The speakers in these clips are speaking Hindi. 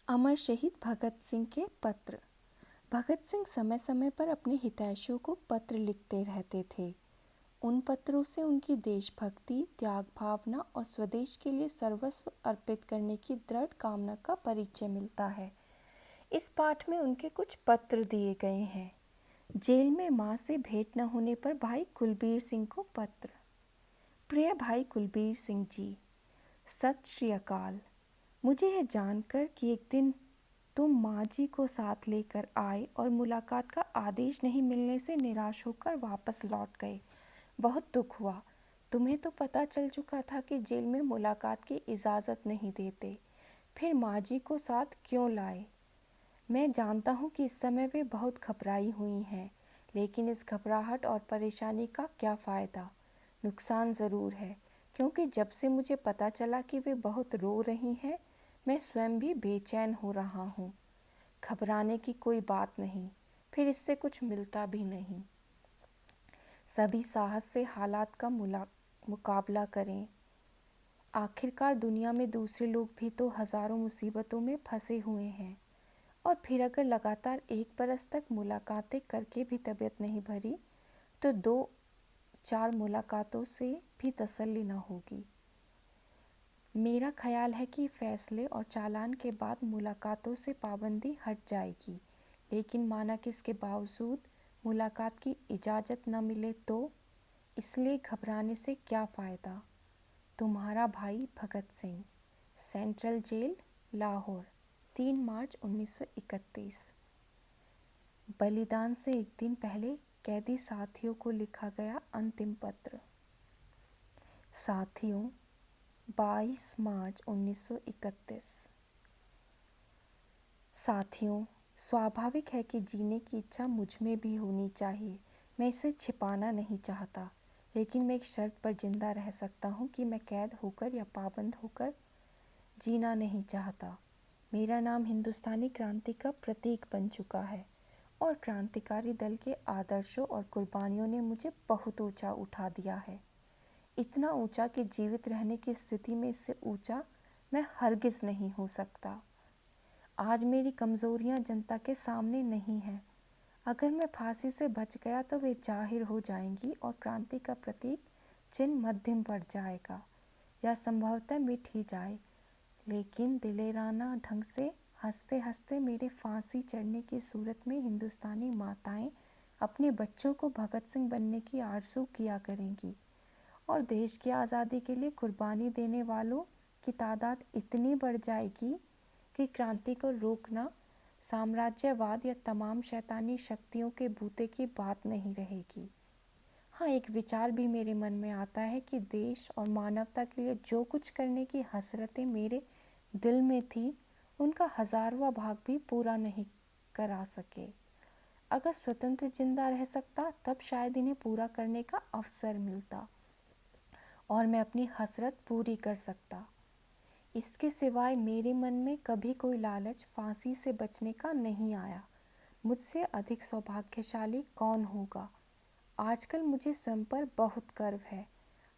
अमर शहीद भगत सिंह के पत्र। भगत सिंह समय समय पर अपने हितैषियों को पत्र लिखते रहते थे। उन पत्रों से उनकी देशभक्ति, त्याग भावना और स्वदेश के लिए सर्वस्व अर्पित करने की दृढ़ कामना का परिचय मिलता है। इस पाठ में उनके कुछ पत्र दिए गए हैं। जेल में मां से भेंट न होने पर भाई कुलबीर सिंह को पत्र। प्रिय भाई कुलबीर सिंह जी, सत श्री अकाल। मुझे यह जानकर कि एक दिन तुम माँ जी को साथ लेकर आए और मुलाकात का आदेश नहीं मिलने से निराश होकर वापस लौट गए, बहुत दुख हुआ। तुम्हें तो पता चल चुका था कि जेल में मुलाकात की इजाज़त नहीं देते, फिर माँ जी को साथ क्यों लाए? मैं जानता हूँ कि इस समय वे बहुत घबराई हुई हैं, लेकिन इस घबराहट और परेशानी का क्या फ़ायदा? नुकसान ज़रूर है, क्योंकि जब से मुझे पता चला कि वे बहुत रो रही हैं, मैं स्वयं भी बेचैन हो रहा हूँ। घबराने की कोई बात नहीं, फिर इससे कुछ मिलता भी नहीं। सभी साहस से हालात का मुकाबला करें। आखिरकार दुनिया में दूसरे लोग भी तो हज़ारों मुसीबतों में फंसे हुए हैं, और फिर अगर लगातार 1 बरस तक मुलाकातें करके भी तबीयत नहीं भरी, तो 2-4 मुलाकातों से भी तसल्ली न होगी। मेरा ख्याल है कि फैसले और चालान के बाद मुलाकातों से पाबंदी हट जाएगी, लेकिन माना कि इसके बावजूद मुलाकात की इजाज़त न मिले तो इसलिए घबराने से क्या फ़ायदा। तुम्हारा भाई भगत सिंह, सेंट्रल जेल, लाहौर, 3 मार्च 1931। बलिदान से एक दिन पहले कैदी साथियों को लिखा गया अंतिम पत्र। साथियों, 22 मार्च 1931। साथियों, स्वाभाविक है कि जीने की इच्छा मुझ में भी होनी चाहिए। मैं इसे छिपाना नहीं चाहता, लेकिन मैं एक शर्त पर जिंदा रह सकता हूँ कि मैं कैद होकर या पाबंद होकर जीना नहीं चाहता। मेरा नाम हिंदुस्तानी क्रांति का प्रतीक बन चुका है, और क्रांतिकारी दल के आदर्शों और कुर्बानियों ने मुझे बहुत ऊंचा उठा दिया है। इतना ऊंचा कि जीवित रहने की स्थिति में इससे ऊंचा मैं हरगिज़ नहीं हो सकता। आज मेरी कमज़ोरियां जनता के सामने नहीं हैं। अगर मैं फांसी से बच गया तो वे जाहिर हो जाएंगी और क्रांति का प्रतीक चिन्ह मध्यम पड़ जाएगा या संभवतः मिट ही जाए। लेकिन दिलेराना ढंग से हंसते हंसते मेरे फांसी चढ़ने की सूरत में हिंदुस्तानी माताएं अपने बच्चों को भगत सिंह बनने की आरज़ू किया करेंगी, और देश की आज़ादी के लिए कुर्बानी देने वालों की तादाद इतनी बढ़ जाएगी कि क्रांति को रोकना साम्राज्यवाद या तमाम शैतानी शक्तियों के बूते की बात नहीं रहेगी। हाँ, एक विचार भी मेरे मन में आता है कि देश और मानवता के लिए जो कुछ करने की हसरतें मेरे दिल में थी, उनका 1000वां भाग भी पूरा नहीं करा सके। अगर स्वतंत्र जिंदा रह सकता तब शायद इन्हें पूरा करने का अवसर मिलता और मैं अपनी हसरत पूरी कर सकता। इसके सिवाय मेरे मन में कभी कोई लालच फांसी से बचने का नहीं आया। मुझसे अधिक सौभाग्यशाली कौन होगा। आजकल मुझे स्वयं पर बहुत गर्व है।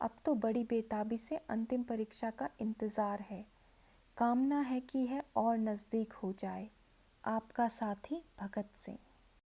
अब तो बड़ी बेताबी से अंतिम परीक्षा का इंतज़ार है। कामना है कि यह और नज़दीक हो जाए। आपका साथी भगत सिंह।